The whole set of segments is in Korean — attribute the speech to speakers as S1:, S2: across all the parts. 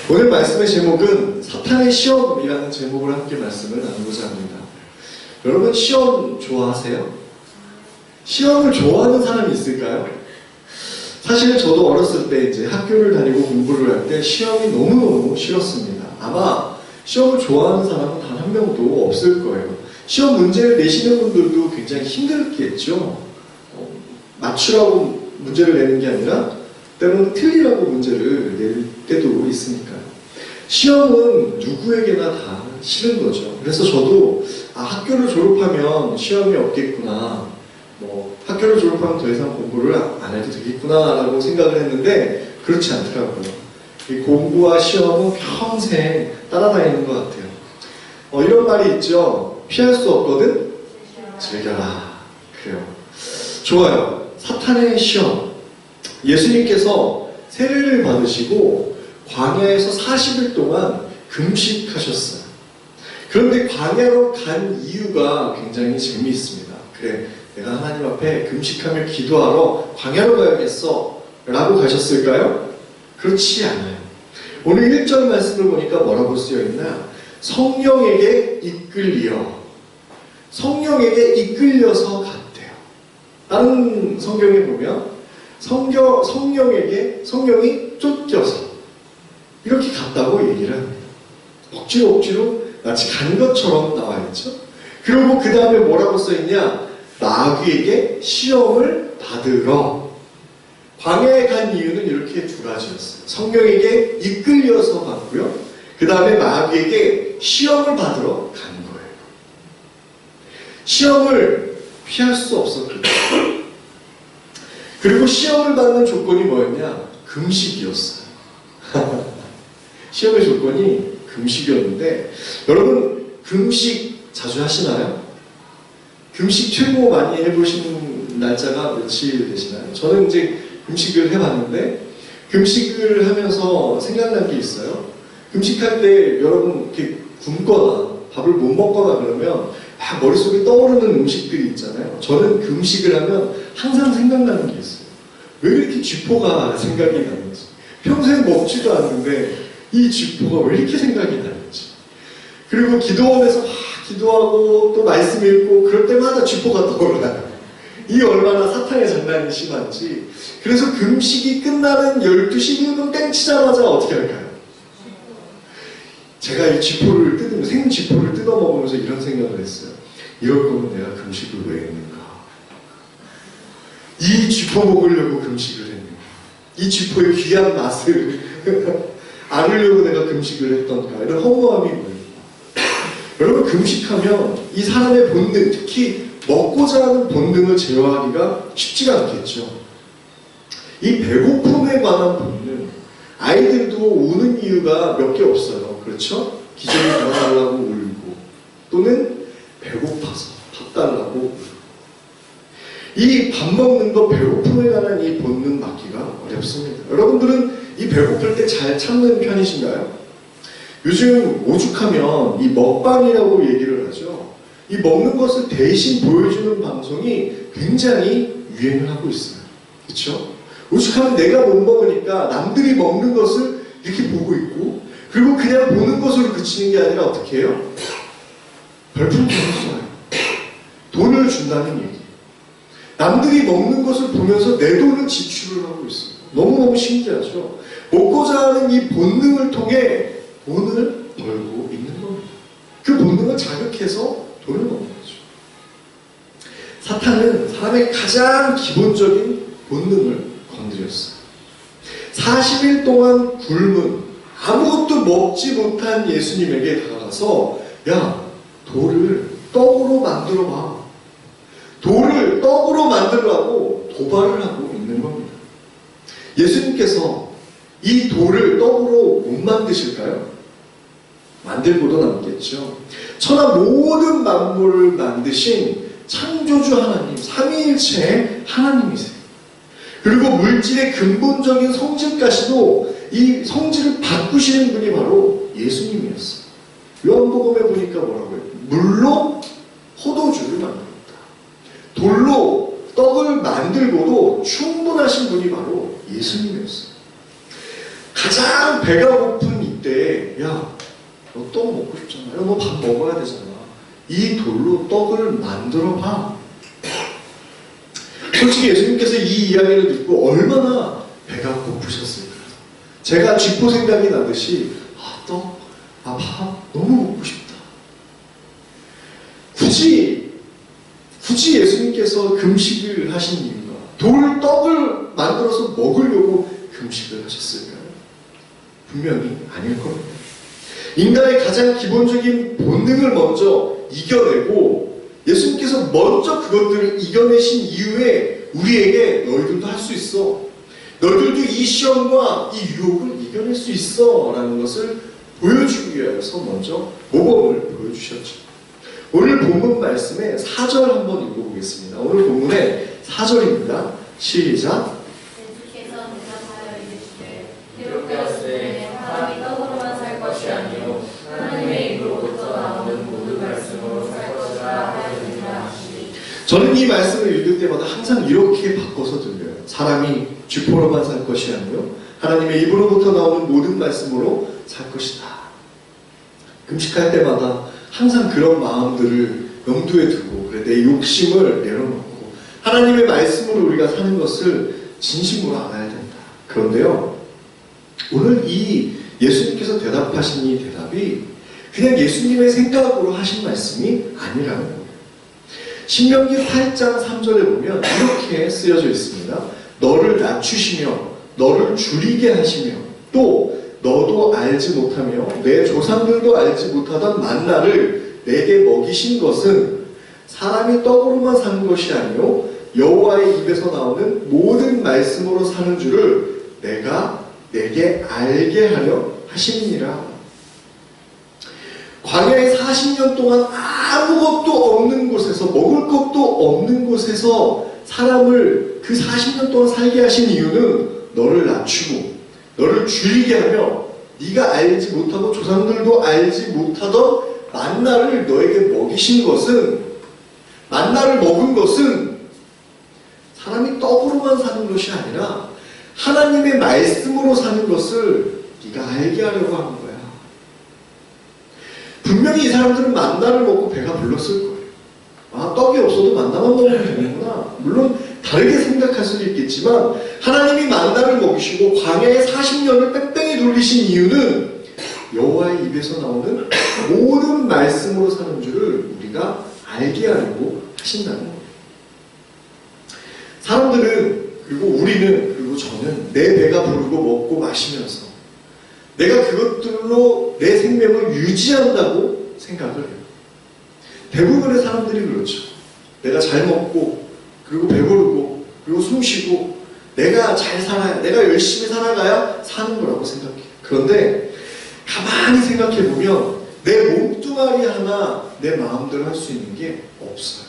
S1: 오늘 말씀의 제목은 사탄의 시험이라는 제목을 함께 말씀을 나누고자 합니다. 여러분 시험 좋아하세요? 시험을 좋아하는 사람이 있을까요? 사실 저도 어렸을 때 이제 학교를 다니고 공부를 할 때 시험이 너무너무 싫었습니다. 아마 시험을 좋아하는 사람은 단 한 명도 없을 거예요. 시험 문제를 내시는 분들도 굉장히 힘들겠죠. 맞추라고 문제를 내는 게 아니라 때로는 틀리라고 문제를 낼 때도 있으니까요. 시험은 누구에게나 다 싫은 거죠. 그래서 저도 학교를 졸업하면 시험이 없겠구나, 학교를 졸업하면 더 이상 공부를 안 해도 되겠구나 라고 생각을 했는데 그렇지 않더라고요. 이 공부와 시험은 평생 따라다니는 것 같아요. 이런 말이 있죠. 피할 수 없거든 즐겨라. 그래요. 좋아요. 사탄의 시험. 예수님께서 세례를 받으시고 광야에서 40일 동안 금식하셨어요. 그런데 광야로 간 이유가 굉장히 재미있습니다. 그래, 내가 하나님 앞에 금식하며 기도하러 광야로 가야겠어 라고 가셨을까요? 그렇지 않아요. 오늘 1절 말씀을 보니까 뭐라고 쓰여있나? 성령에게 이끌려서 갔대요. 다른 성경에 보면 성령이 쫓겨서 이렇게 갔다고 얘기를 합니다. 억지로 마치 간 것처럼 나와있죠. 그리고 그 다음에 뭐라고 써있냐? 마귀에게 시험을 받으러. 광야에 간 이유는 이렇게 두 가지였어요. 성령에게 이끌려서 갔고요. 그 다음에 마귀에게 시험을 받으러 간 거예요. 시험을 피할 수 없었거든요. 그리고 시험을 받는 조건이 뭐였냐? 금식이었어요. 시험의 조건이 금식이었는데, 여러분 금식 자주 하시나요? 금식 최고 많이 해보시는 날짜가 며칠 되시나요? 저는 이제 금식을 해봤는데, 금식을 하면서 생각난 게 있어요. 금식할 때 여러분 이렇게 굶거나 밥을 못 먹거나 그러면 머릿속에 떠오르는 음식들이 있잖아요. 저는 금식을 하면 항상 생각나는 게 있어요. 왜 이렇게 쥐포가 생각이 나는지. 평소에 먹지도 않는데 이 쥐포가 왜 이렇게 생각이 나는지. 그리고 기도원에서 기도하고 또 말씀 읽고 그럴 때마다 쥐포가 떠올라요. 이 얼마나 사탄의 장난이 심한지. 그래서 금식이 끝나는 12시 1분 땡 치자마자 어떻게 할까요? 제가 이 쥐포를 생 쥐포를 뜯어 먹으면서 이런 생각을 했어요. 이럴 거면 내가 금식을 왜 했는가? 이 쥐포 먹으려고 금식을 했는가? 이 쥐포의 귀한 맛을 알으려고 내가 금식을 했던가? 이런 허무함이 보여요. 여러분 금식하면 이 사람의 본능, 특히 먹고자 하는 본능을 제어하기가 쉽지가 않겠죠. 이 배고픔에 관한 본능, 아이들도 우는 이유가 몇 개 없어요. 그렇죠? 기저귀 달라고 울고, 또는 배고파서 밥 달라고 울고. 이 밥 먹는 거, 배고픔에 관한 이 본능 막기가 어렵습니다. 여러분들은 이 배고플 때 잘 참는 편이신가요? 요즘 오죽하면 이 먹방이라고 얘기를 하죠. 이 먹는 것을 대신 보여주는 방송이 굉장히 유행을 하고 있어요. 그렇죠? 오죽하면 내가 못 먹으니까 남들이 먹는 것을 이렇게 보고 있고, 그리고 그냥 보는 것으로 그치는 게 아니라 어떻게 해요? 별풍선을 쏴요. 돈을 준다는 얘기. 남들이 먹는 것을 보면서 내 돈을 지출을 하고 있어요. 너무너무 신기하죠? 먹고자 하는 이 본능을 통해 돈을 벌고 있는 겁니다. 그 본능을 자극해서 돈을 버는 거죠. 사탄은 사람의 가장 기본적인 본능을 건드렸어요. 40일 동안 굶은 아무것도 먹지 못한 예수님에게 다가가서 야, 돌을 떡으로 만들어 봐. 돌을 떡으로 만들라고 도발을 하고 있는 겁니다. 예수님께서 이 돌을 떡으로 못 만드실까요? 만들고도 남겠죠. 천하 모든 만물을 만드신 창조주 하나님, 삼위일체의 하나님이세요. 그리고 물질의 근본적인 성질까지도 이 성질을 바꾸시는 분이 바로 예수님이었어요. 요한복음에 보니까 뭐라고 해요? 물로 포도주를 만들었다. 돌로 떡을 만들고도 충분하신 분이 바로 예수님이었어요. 가장 배가 고픈 너 떡 먹고 싶잖아. 야, 너 밥 먹어야 되잖아. 이 돌로 떡을 만들어 봐. 솔직히 예수님께서 이 이야기를 듣고 얼마나 배가 고프셨을까요? 제가 쥐포 생각이 나듯이 떡, 밥 너무 먹고 싶다. 굳이 예수님께서 금식을 하신 이유가 떡을 만들어서 먹으려고 금식을 하셨을까요? 분명히 아닐 겁니다. 인간의 가장 기본적인 본능을 먼저 이겨내고 예수님께서 먼저 그것들을 이겨내신 이후에 우리에게 너희들도 할 수 있어. 너희들도 이 시험과 이 유혹을 이겨낼 수 있어 라는 것을 보여주기 위해서 먼저 모범을 보여주셨죠. 오늘 본문 말씀의 4절 한번 읽어보겠습니다. 오늘 본문의 4절입니다. 시작.
S2: 예수께서 대답하여 이르시되 기록되었으되 사람이 떡으로만 살 것이 아니요 하나님의 입으로부터 나오는 모든 말씀으로 살 것이라 하였느니라 하시니.
S1: 저는 이 말씀을 읽을 때마다 항상 이렇게 바꿔서 들려요. 사람이 쥐포로만 살 것이 아니요 하나님의 입으로부터 나오는 모든 말씀으로 살 것이다. 금식할 때마다 항상 그런 마음들을 염두에 두고 그래, 내 욕심을 내려놓고 하나님의 말씀으로 우리가 사는 것을 진심으로 알아야 된다. 그런데요, 오늘 이 예수님께서 대답하신 이 대답이 그냥 예수님의 생각으로 하신 말씀이 아니라는 거예요. 신명기 8장 3절에 보면 이렇게 쓰여져 있습니다. 너를 낮추시며 너를 줄이게 하시며 또 너도 알지 못하며 내 조상들도 알지 못하던 만나를 내게 먹이신 것은 사람이 떡으로만 사는 것이 아니요 여호와의 입에서 나오는 모든 말씀으로 사는 줄을 내가 내게 알게 하려 하심이니라. 광야에 40년 동안 아무것도 없는 곳에서 먹을 것도 없는 곳에서 사람을 그 40년 동안 살게 하신 이유는 너를 낮추고 너를 줄이게 하며 네가 알지 못하고 조상들도 알지 못하던 만나를 너에게 먹이신 것은, 만나를 먹은 것은 사람이 떡으로만 사는 것이 아니라 하나님의 말씀으로 사는 것을 네가 알게 하려고 하는 거야. 분명히 이 사람들은 만나를 먹고 배가 불렀을 거예요. 아, 떡이 없어도 만나만 먹으면 되는구나. 물론 다르게 생각할 수도 있겠지만 하나님이 만나를 먹이시고 광야에 40년을 뺑뺑이 돌리신 이유는 여호와의 입에서 나오는 모든 말씀으로 사는 줄을 우리가 알게 하려고 하신다는 거예요. 사람들은, 그리고 우리는, 그리고 저는 내 배가 부르고 먹고 마시면서 내가 그것들로 내 생명을 유지한다고 생각을 해요. 대부분의 사람들이 그렇죠. 내가 잘 먹고 그리고 배부르고 그리고 숨쉬고 내가 잘 살아야, 내가 열심히 살아가야 사는 거라고 생각해요. 그런데 가만히 생각해보면 내 몸뚱아리 하나 내 마음대로 할 수 있는 게 없어요.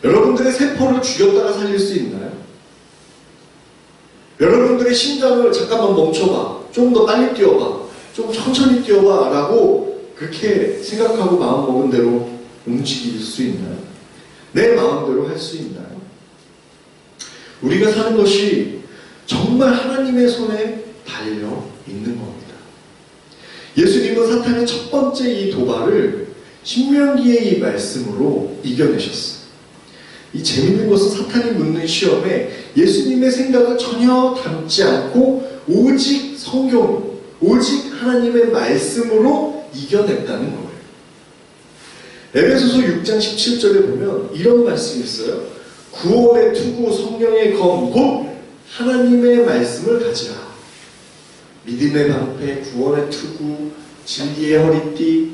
S1: 여러분들의 세포를 죽였다가 살릴 수 있나요? 여러분들의 심장을 잠깐만 멈춰봐, 좀 더 빨리 뛰어봐, 좀 천천히 뛰어봐 라고 그렇게 생각하고 마음먹은 대로 움직일 수 있나요? 내 마음대로 할 수 있나요? 우리가 사는 것이 정말 하나님의 손에 달려 있는 겁니다. 예수님은 사탄의 첫 번째 이 도발을 신명기의 이 말씀으로 이겨내셨어요. 이 재밌는 것은 사탄이 묻는 시험에 예수님의 생각을 전혀 담지 않고 오직 성경, 오직 하나님의 말씀으로 이겨냈다는 거예요. 에베소서 6장 17절에 보면 이런 말씀이 있어요. 구원의 투구 성령의 검 곧 하나님의 말씀을 가지라. 믿음의 방패, 구원의 투구, 진리의 허리띠,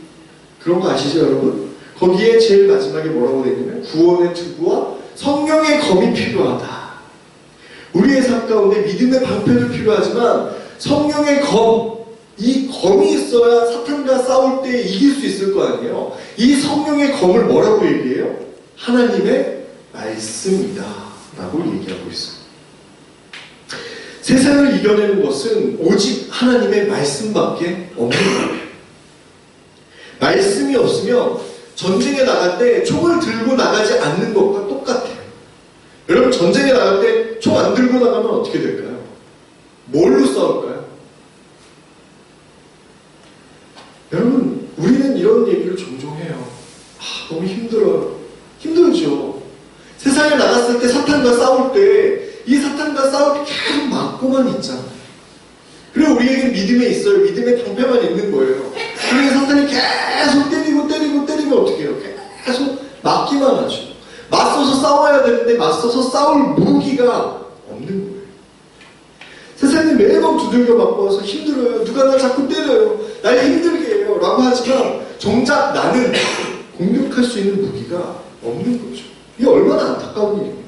S1: 그런 거 아시죠 여러분? 거기에 제일 마지막에 뭐라고 되어 있냐면 구원의 투구와 성령의 검이 필요하다. 우리의 삶 가운데 믿음의 방패도 필요하지만 성령의 검, 이 검이 있어야 사탄과 싸울 때 이길 수 있을 거 아니에요. 이 성령의 검을 뭐라고 얘기해요? 하나님의 말씀이다 라고 얘기하고 있어요. 세상을 이겨내는 것은 오직 하나님의 말씀밖에 없는 거예요. 말씀이 없으면 전쟁에 나갈 때 총을 들고 나가지 않는 것과 똑같아요. 여러분 전쟁에 나갈 때 총 안 들고 나가면 어떻게 될까요? 뭘로 싸울까요? 여러분, 우리는 이런 얘기를 종종 해요. 너무 힘들어요. 힘들죠. 세상에 나갔을 때 사탄과 싸울 때 이 사탄과 싸울 때 계속 맞고만 있잖아요. 그리고 우리에게 믿음에 있어요. 믿음의 방패만 있는 거예요. 그러니까 사탄이 계속 때리면 어떻게 해요? 계속 맞기만 하죠. 맞서서 싸워야 되는데 맞서서 싸울 무기가 없는 거예요. 세상에 매번 두들겨 맞고 와서 힘들어요. 누가 날 자꾸 때려요. 날 힘들게 해요. 라고 하지만 정작 나는 공격할 수 있는 무기가 없는 거죠. 이게 얼마나 안타까운 일입니까?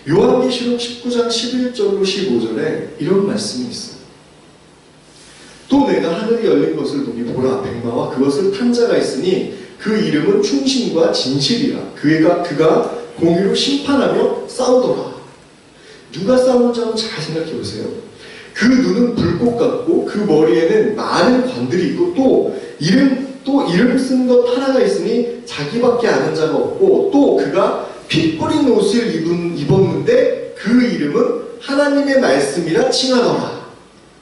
S1: 요한계시록 19장 11절로 15절에 이런 말씀이 있어요. 또 내가 하늘이 열린 것을 보니 보라 백마와 그것을 탄 자가 있으니 그 이름은 충신과 진실이라. 그가 공의로 심판하며 싸우더라. 누가 싸우는지 한번 잘 생각해 보세요. 그 눈은 불꽃 같고 그 머리에는 많은 관들이 있고 또 이름 쓴 것 하나가 있으니 자기밖에 아는 자가 없고 또 그가 피 뿌린 옷을 입었는데 그 이름은 하나님의 말씀이라 칭하더라.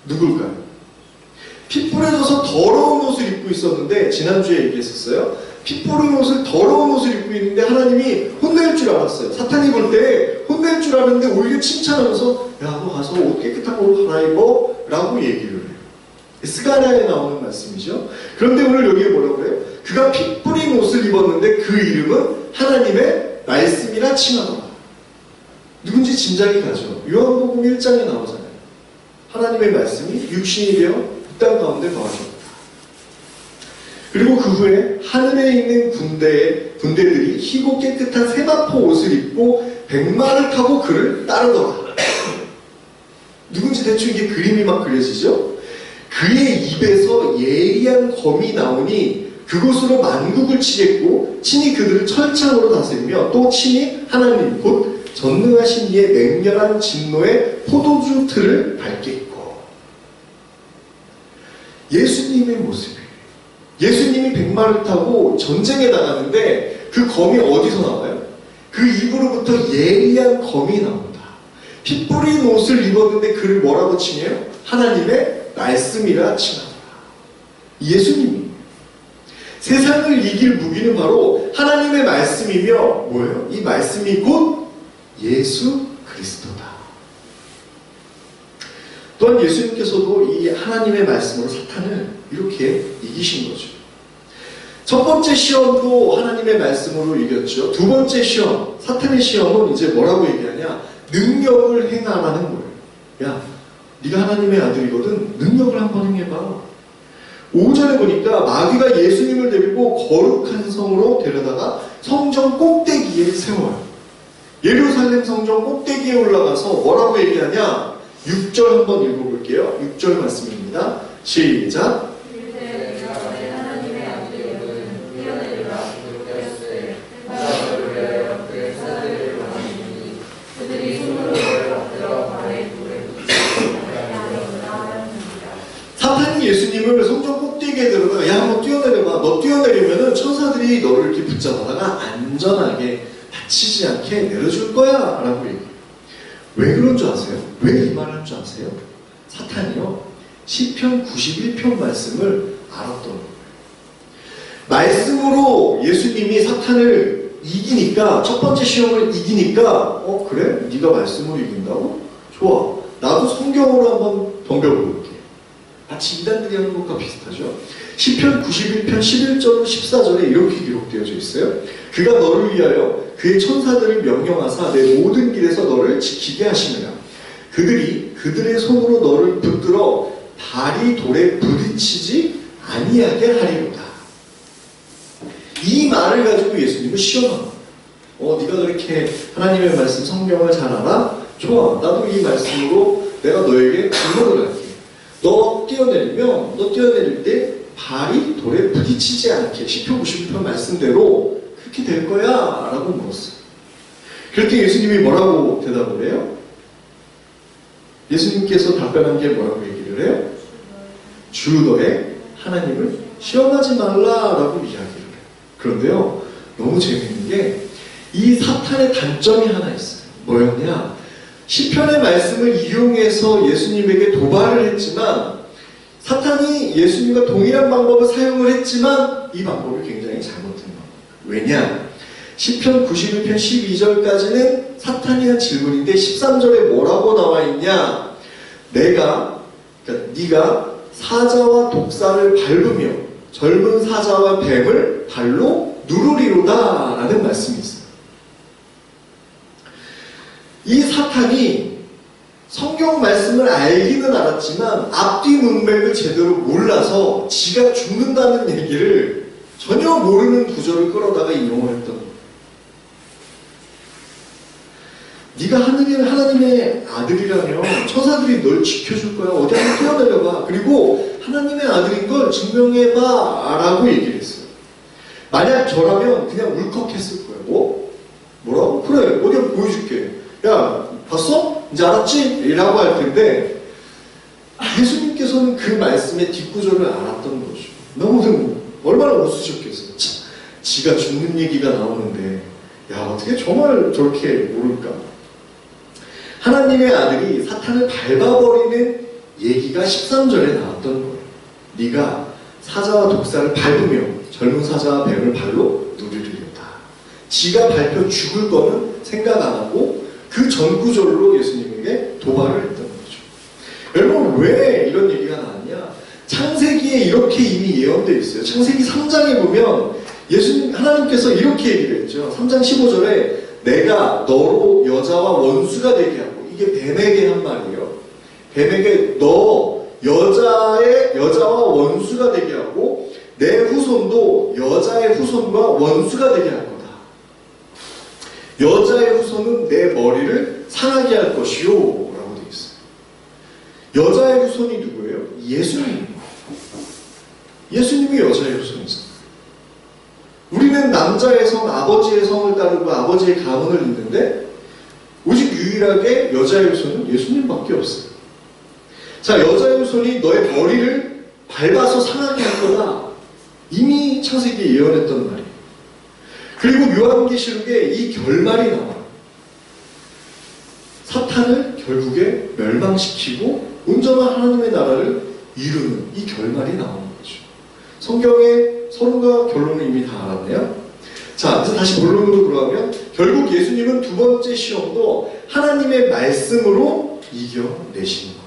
S1: 누굴까요? 피 뿌려져서 더러운 옷을 입고 있었는데 지난주에 얘기했었어요. 피 뿌린 옷을 더러운 옷을 입고 있는데 하나님이 혼낼 줄 알았어요. 사탄이 볼 때 혼낼 줄 아는데 오히려 칭찬하면서 야, 너 가서 옷 깨끗한 걸로 갈아입어 라고 얘기를 해요. 스가랴에 나오는 말씀이죠. 그런데 오늘 여기에 뭐라고 해요? 그가 피 뿌린 옷을 입었는데 그 이름은 하나님의 말씀이라 칭하더라. 누군지 짐작이 가죠. 요한복음 1장에 나오잖아요. 하나님의 말씀이 육신이 되어 이 땅 가운데 거하셨다. 그리고 그 후에 하늘에 있는 군대들이 희고 깨끗한 세마포 옷을 입고 백마를 타고 그를 따르더라. 누군지 대충 이게 그림이 막 그려지죠? 그의 입에서 예리한 검이 나오니 그곳으로 만국을 치겠고 친히 그들을 철창으로 다스리며 또 친히 하나님 곧 전능하신 이의 맹렬한 진노의 포도주 틀을 밟겠고. 예수님의 모습이에요. 예수님이 백마를 타고 전쟁에 나가는데 그 검이 어디서 나와요? 그 입으로부터 예리한 검이 나온다. 피 뿌린 옷을 입었는데 그를 뭐라고 칭해요? 하나님의 말씀이라 칭하더라. 예수님이 세상을 이길 무기는 바로 하나님의 말씀이며 뭐예요? 이 말씀이 곧 예수 그리스도다. 또한 예수님께서도 이 하나님의 말씀으로 사탄을 이렇게 이기신 거죠. 첫 번째 시험도 하나님의 말씀으로 이겼죠. 두 번째 시험, 사탄의 시험은 이제 뭐라고 얘기하냐? 능력을 행하라는 거예요. 야, 네가 하나님의 아들이거든. 능력을 한번 행해봐. 5절에 보니까 마귀가 예수님을 데리고 거룩한 성으로 데려다가 성전 꼭대기에 세워요. 예루살렘 성전 꼭대기에 올라가서 뭐라고 얘기하냐? 6절 한번 읽어볼게요. 6절 말씀입니다. 시작. 사탄이 예수님을 성전 꼭대기에 들어가 야 한번 뛰어내려봐. 너 뛰어내리면은 천사들이 너를 이렇게 붙잡아다가 안전하게 다치지 않게 내려줄 거야 라고 얘기해요. 왜 그런 줄 아세요? 왜 이 말을 할 줄 아세요? 사탄이요 시편 91편 말씀을 알았던 거예요. 말씀으로 예수님이 사탄을 이기니까, 첫 번째 시험을 이기니까 그래? 네가 말씀으로 이긴다고? 좋아, 나도 성경으로 한번 덤벼볼게. 마치 이단들이 하는 것과 비슷하죠. 시편 91편 11절 14절에 이렇게 기록되어져 있어요. 그가 너를 위하여 그의 천사들을 명령하사 내 모든 길에서 너를 지키게 하시느라 그들이 그들의 손으로 너를 붙들어 발이 돌에 부딪히지 아니하게 하리로다. 이 말을 가지고 예수님을 시험합니다. 네가 그렇게 하나님의 말씀 성경을 잘 알아? 좋아, 나도 이 말씀으로 내가 너에게 증거를 할게. 너 뛰어내릴 때 발이 돌에 부딪히지 않게 시편 91편 말씀대로 그렇게 될 거야 라고 물었어요. 그랬더니 예수님이 뭐라고 대답을 해요? 예수님께서 답변한 게 뭐라고 얘기를 해요? 주 너의 하나님을 시험하지 말라라고 이야기를 해요. 그런데요, 너무 재밌는 게 이 사탄의 단점이 하나 있어요. 뭐였냐? 시편의 말씀을 이용해서 예수님에게 도발을 했지만 사탄이 예수님과 동일한 방법을 사용을 했지만 이 방법이 굉장히 잘못된 방법. 왜냐? 시편 91편 12절까지는 사탄이 한 질문인데 13절에 뭐라고 나와 있냐? 그러니까 네가 사자와 독사를 밟으며 젊은 사자와 뱀을 발로 누르리로다 라는 말씀이 있어요. 이 사탄이 성경 말씀을 알기는 알았지만 앞뒤 문맥을 제대로 몰라서 지가 죽는다는 얘기를 전혀 모르는 구절을 끌어다가 인용을 했던 거예요. 네가 하나님의 아들이라면 천사들이 널 지켜줄 거야. 어디 한번 뛰어내려봐. 그리고 하나님의 아들인 걸 증명해봐 라고 얘기를 했어요. 만약 저라면 그냥 울컥했을 거예요. 뭐라고? 그래, 어디 한번 보여줄게. 야, 봤어? 이제 알았지? 라고 할 텐데 예수님께서는 그 말씀의 뒷구조를 알았던 거죠. 너무 얼마나 웃으셨겠어요. 지가 죽는 얘기가 나오는데 야, 어떻게 정말 저렇게 모를까? 하나님의 아들이 사탄을 밟아버리는 얘기가 13절에 나왔던 거예요. 네가 사자와 독사를 밟으며 젊은 사자와 뱀을 발로 누르리로다. 지가 밟혀 죽을 거는 생각 안 하고 그 전구절로 예수님에게 도발을 했던 거죠. 여러분, 왜 이런 얘기가 나왔냐? 창세기에 이렇게 이미 예언되어 있어요. 창세기 3장에 보면 하나님께서 이렇게 얘기를 했죠. 3장 15절에 내가 너로 여자와 원수가 되게 하고, 이게 뱀에게 한 말이에요. 뱀에게 너 여자와 원수가 되게 하고 내 후손도 여자의 후손과 원수가 되게 할 거다. 여자의 후손은 내 머리를 상하게 할 것이요 라고 되어 있어요. 여자의 후손이 누구예요? 예수님. 예수님이 여자의 후손이잖아요. 우리는 남자의 성, 아버지의 성을 따르고 아버지의 가문을 잇는데 오직 유일하게 여자의 후손은 예수님밖에 없어요. 자, 여자의 후손이 너의 머리를 밟아서 상하게 할 거다. 이미 창세기에 예언했던 말이에요. 그리고 요한계시록에 이 결말이 나와요. 사탄을 결국에 멸망시키고 온전한 하나님의 나라를 이루는 이 결말이 나오는 거죠. 성경의 서론과 결론을 이미 다 알았네요. 자, 그래서 다시 본론으로 돌아가면 결국 예수님은 두 번째 시험도 하나님의 말씀으로 이겨내시는 거예요.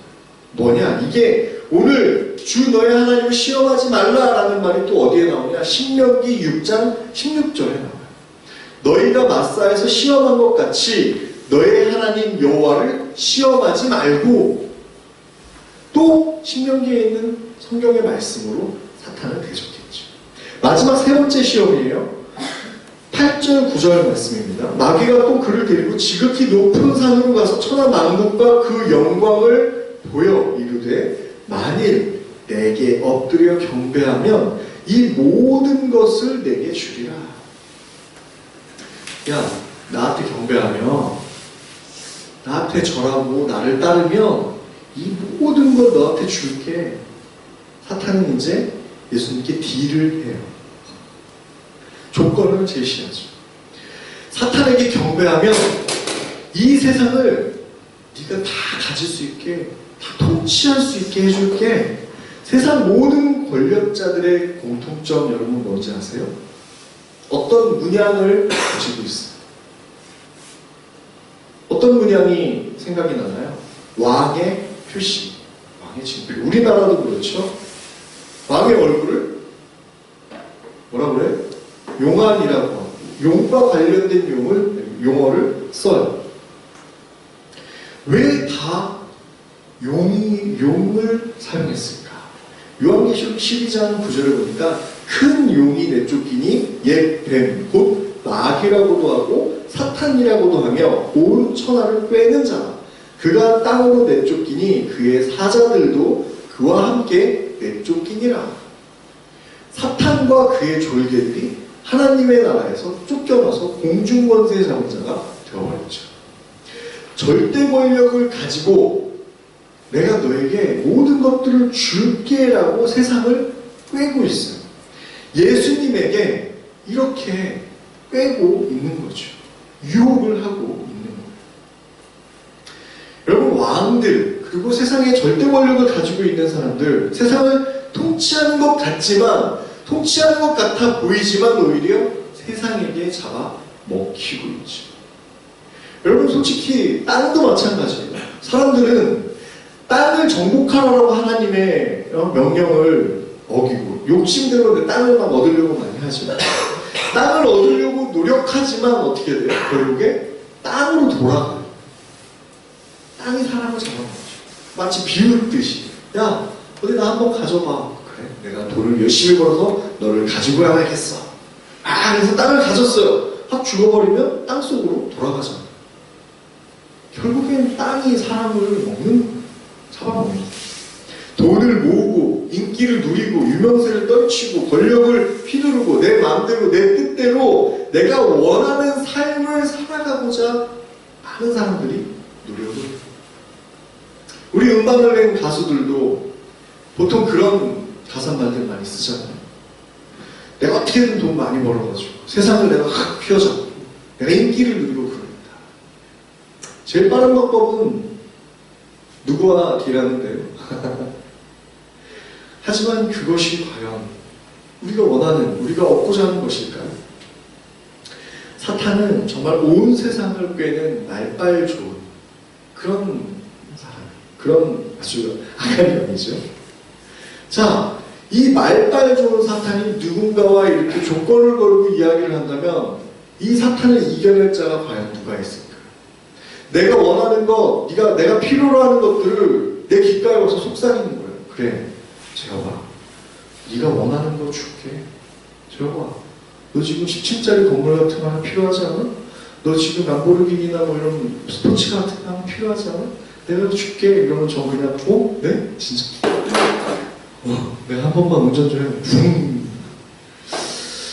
S1: 뭐냐? 이게 오늘 주 너의 하나님을 시험하지 말라라는 말이 또 어디에 나오냐? 신명기 6장 16절에 나와요. 너희가 마사에서 시험한 것 같이 너의 하나님 여호와를 시험하지 말고, 또 신명기에 있는 성경의 말씀으로 사탄을 대적했죠. 마지막 세 번째 시험이에요. 8절 9절 말씀입니다. 마귀가 또 그를 데리고 지극히 높은 산으로 가서 천하 만국과 그 영광을 보여 이르되 만일 내게 엎드려 경배하면 이 모든 것을 내게 주리라. 야, 나한테 경배하면, 나한테 절하고 나를 따르면 이 모든 걸 너한테 줄게. 사탄은 이제 예수님께 딜을 해요. 조건을 제시하죠. 사탄에게 경배하면 이 세상을 네가 다 가질 수 있게, 다 통치할 수 있게 해줄게. 세상 모든 권력자들의 공통점 여러분 뭔지 아세요? 어떤 문양을 가지고 있어요. 어떤 문양이 생각이 나나요? 왕의 표시, 왕의 징표. 우리나라도 그렇죠. 왕의 얼굴을 뭐라 그래? 용안이라고 하고, 용과 관련된 용어를 써요. 왜 다 용을 사용했을까? 요한계시록 12장 9절을 보니까 큰 용이 내쫓기니 옛 뱀, 곧 마귀라고도 하고 사탄이라고도 하며 온 천하를 꿰는 자라. 그가 땅으로 내쫓기니 그의 사자들도 그와 함께 내쫓기니라. 사탄과 그의 졸개들이 하나님의 나라에서 쫓겨나서 공중권세 잡은 자가 되어버렸죠. 절대 권력을 가지고 내가 너에게 모든 것들을 줄게라고 세상을 꿰고 있어요. 예수님에게 이렇게 꿰고 있는 거죠. 유혹을 하고 있는 거예요. 여러분, 왕들, 그리고 세상의 절대 권력을 가지고 있는 사람들, 세상을 통치하는 것 같지만, 통치하는 것 같아 보이지만 오히려 세상에게 잡아 먹히고 있죠. 여러분 솔직히 땅도 마찬가지예요. 사람들은 땅을 정복하라고 하나님의 명령을 어기고 욕심대로 그 땅을 막 얻으려고 많이 하지만, 땅을 얻으려고 노력하지만 어떻게 돼요? 결국에 땅으로 돌아가요. 땅이 사람을 잡아먹죠. 마치 비웃듯이, 야 어디 나 한번 가져봐. 그래, 내가 돈을 열심히 벌어서 너를 가지고 가야겠어. 그래서 땅을 가졌어요. 확 죽어버리면 땅 속으로 돌아가잖아. 결국엔 땅이 사람을 잡아먹는. 돈을 모으고 인기를 누리고 유명세를 떨치고 권력을 휘두르고 내 마음대로 내 뜻대로 내가 원하는 삶을 살아가고자 많은 사람들이 노력을 해요. 우리 음반을 낸 가수들도 보통 그런 가사말들 많이 쓰잖아요. 내가 어떻게든 돈 많이 벌어가지고 세상을 내가 확 휘어잡고 내가 인기를 누리고 그럽니다. 제일 빠른 방법은 누구와 딜하는데요. 하지만 그것이 과연 우리가 원하는, 우리가 얻고자 하는 것일까요? 사탄은 정말 온 세상을 꿰는 날발 좋은 그런 사람, 그런 아주 악한 영이죠. 자, 이 말빨 좋은 사탄이 누군가와 이렇게 조건을 걸고 이야기를 한다면 이 사탄을 이겨낼 자가 과연 누가 있을까? 내가 원하는 것, 내가 필요로 하는 것들을 내 귓가에 와서 속삭이는 거예요. 그래, 재혁아, 네가 원하는 거 줄게. 재혁아, 너 지금 10층짜리 건물 같은 거 하나 필요하지 않아? 너 지금 람보르기니나 뭐 이런 스포츠 같은 거 하나 필요하지 않아? 내가 줄게. 이러면 저 그냥 네? 진짜 내가 한 번만 운전 좀 해. 붕.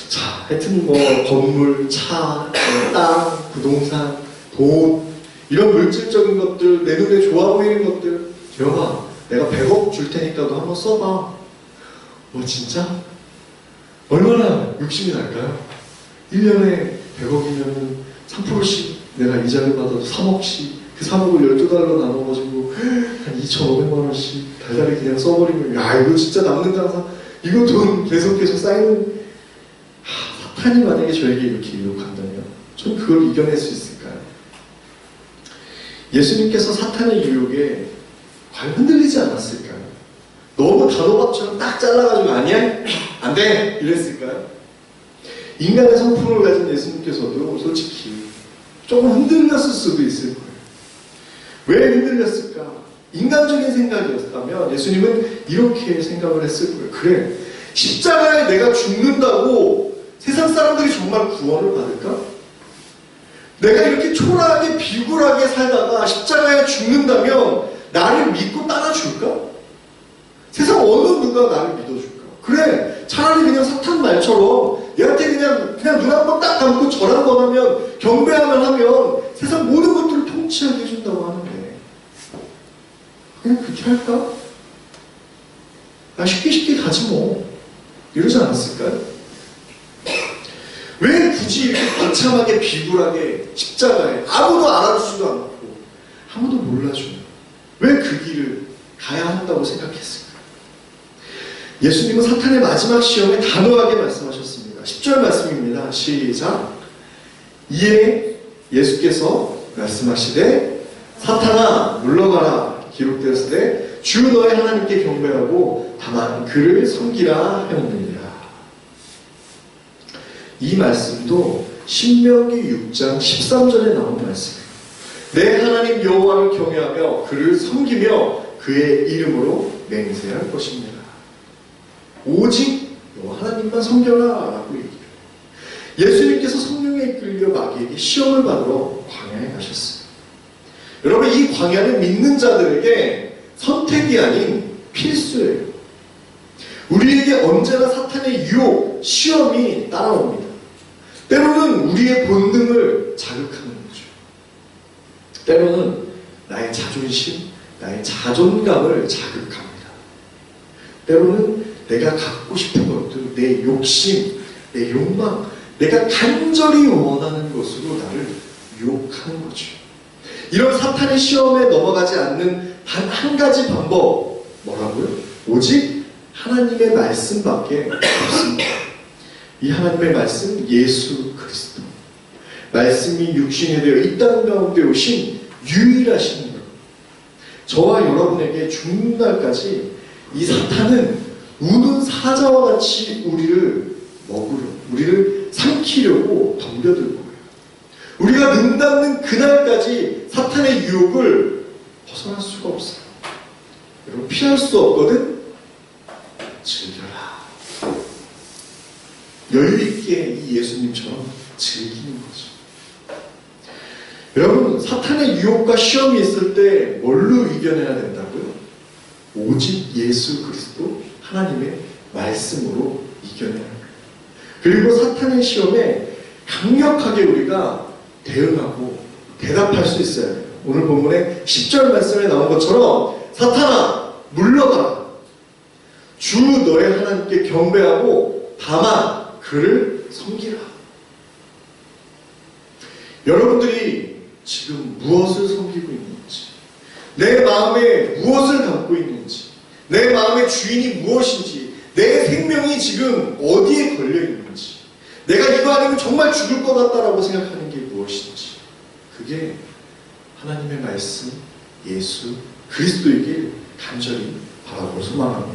S1: 자, 하여튼 뭐 건물, 차, 땅, 부동산, 돈 이런 물질적인 것들, 내 눈에 좋아 보이는 것들, 재혁아, 내가 100억 줄 테니까 너 한번 써봐. 진짜? 얼마나 욕심이 날까요? 1년에 100억이면 3%씩 내가 이자를 받아도 3억씩, 그 3억을 12달러 나눠가지고 한 2,500만 원씩 달달이 그냥 써버리면, 야, 이거 진짜 남는 장사, 이거 돈 계속해서 쌓이는. 사탄이 만약에 저에게 이렇게 유혹한다면 저는 그걸 이겨낼 수 있을까요? 예수님께서 사탄의 유혹에 과연 흔들리지 않았을까요? 너무 단호박처럼 딱 잘라가지고 아니야? 안 돼! 이랬을까요? 인간의 성품을 가진 예수님께서도 솔직히 조금 흔들렸을 수도 있을 거예요. 왜 흔들렸을까? 인간적인 생각이었다면 예수님은 이렇게 생각을 했을 거예요. 그래, 십자가에 내가 죽는다고 세상 사람들이 정말 구원을 받을까? 내가 이렇게 초라하게 비굴하게 살다가 십자가에 죽는다면 나를 믿고 따라줄까? 세상 어느 누가 나를 믿어줄까? 그래, 차라리 그냥 사탄 말처럼 얘한테 그냥 눈 한 번 딱 감고 절 한 번 하면, 경배하면 하면 세상 모든 것들을 통치하게 해준다고 하는데 그냥 그렇게 할까? 쉽게 가지 뭐. 이러지 않았을까요? 왜 굳이 이렇게 거창하게 비굴하게 십자가에 아무도 알아주지도 않고 아무도 몰라주는, 왜 그 길을 가야 한다고 생각했을까요? 예수님은 사탄의 마지막 시험에 단호하게 말씀하셨습니다. 10절 말씀입니다. 시작. 이에 예수께서 말씀하시되 사탄아 물러가라. 기록되었으되 주 너의 하나님께 경배하고 다만 그를 섬기라 하였느니라. 이 말씀도 신명기 6장 13절에 나온 말씀이에요. 내 하나님 여호와를 경외하며 그를 섬기며 그의 이름으로 맹세할 것입니다. 오직 하나님만 섬겨라 라고 얘기해요. 예수님께서 성령에 이끌려 마귀에게 시험을 받으러 광야에 가셨어요. 여러분, 이 광야는 믿는 자들에게 선택이 아닌 필수예요. 우리에게 언제나 사탄의 유혹, 시험이 따라옵니다. 때로는 우리의 본능을 자극하는 거죠. 때로는 나의 자존심, 나의 자존감을 자극합니다. 때로는 내가 갖고 싶은 것들, 내 욕심, 내 욕망, 내가 간절히 원하는 것으로 나를 유혹하는 거죠. 이런 사탄의 시험에 넘어가지 않는 한 가지 방법, 뭐라고요? 오직 하나님의 말씀밖에 없습니다. 이 하나님의 말씀, 예수 그리스도. 말씀이 육신이 되어 이 땅 가운데 오신 유일하신 분. 저와 여러분에게 죽는 날까지 이 사탄은 우는 사자와 같이 우리를 먹으려, 우리를 삼키려고 덤벼들 거예요. 우리가 눈 닫는 그날까지 사탄의 유혹을 벗어날 수가 없어요. 여러분, 피할 수 없거든? 즐겨라. 여유있게 이 예수님처럼 즐기는 거죠. 여러분, 사탄의 유혹과 시험이 있을 때 뭘로 이겨내야 된다고요? 오직 예수 그리스도 하나님의 말씀으로 이겨내야 합니다. 그리고 사탄의 시험에 강력하게 우리가 대응하고 대답할 수 있어야 돼요. 오늘 본문에 10절 말씀에 나온 것처럼 사탄아 물러가라. 주 너의 하나님께 경배하고 다만 그를 섬기라. 여러분들이 지금 무엇을 섬기고 있는지, 내 마음에 무엇을 담고 있는지, 내 마음의 주인이 무엇인지, 내 생명이 지금 어디에 걸려 있는지, 내가 이거 아니면 정말 죽을 것 같다라고 생각하는 게 무엇인지, 그게 하나님의 말씀, 예수 그리스도에게 간절히 바라고 소망합니다.